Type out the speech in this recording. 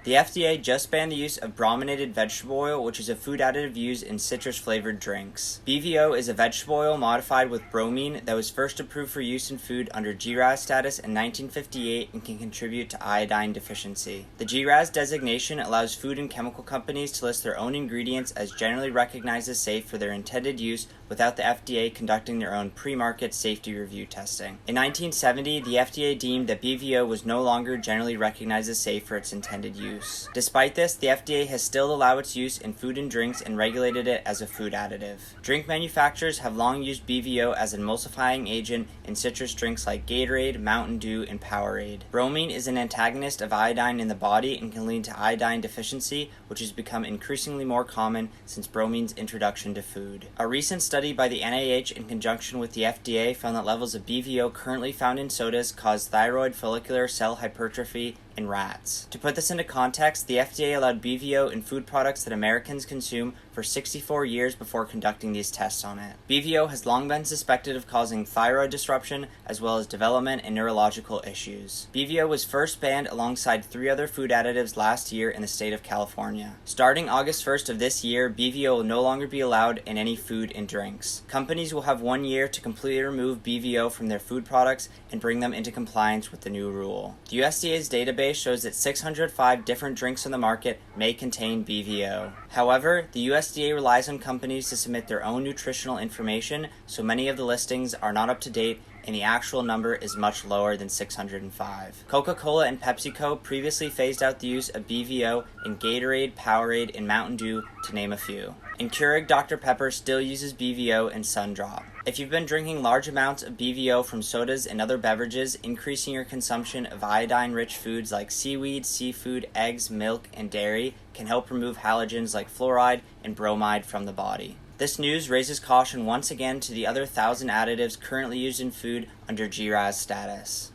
The FDA just banned the use of brominated vegetable oil, which is a food additive used in citrus-flavored drinks. BVO is a vegetable oil modified with bromine that was first approved for use in food under GRAS status in 1958 and can contribute to iodine deficiency. The GRAS designation allows food and chemical companies to list their own ingredients as generally recognized as safe for their intended use without the FDA conducting their own pre-market safety review testing. In 1970, the FDA deemed that BVO was no longer generally recognized as safe for its intended use. Despite this, the FDA has still allowed its use in food and drinks and regulated it as a food additive. Drink manufacturers have long used BVO as an emulsifying agent in citrus drinks like Gatorade, Mountain Dew, and Powerade. Bromine is an antagonist of iodine in the body and can lead to iodine deficiency, which has become increasingly more common since bromine's introduction to food. A recent study by the NIH in conjunction with the FDA found that levels of BVO currently found in sodas cause thyroid follicular cell hypertrophy in rats. To put this into context, the FDA allowed BVO in food products that Americans consume for 64 years before conducting these tests on it. BVO has long been suspected of causing thyroid disruption as well as development and neurological issues. BVO was first banned alongside 3 other food additives last year in the state of California. Starting August 1st of this year, BVO will no longer be allowed in any food and drinks. Companies will have 1 year to completely remove BVO from their food products and bring them into compliance with the new rule. The USDA's database shows that 605 different drinks on the market may contain BVO. However, the USDA relies on companies to submit their own nutritional information, so many of the listings are not up to date and the actual number is much lower than 605. Coca-Cola and PepsiCo previously phased out the use of BVO in Gatorade, Powerade, and Mountain Dew, to name a few. And Keurig Dr. Pepper still uses BVO in Sundrop. If you've been drinking large amounts of BVO from sodas and other beverages, increasing your consumption of iodine-rich foods like seaweed, seafood, eggs, milk, and dairy can help remove halogens like fluoride and bromide from the body. This news raises caution once again to the other 1,000 additives currently used in food under GRAS status.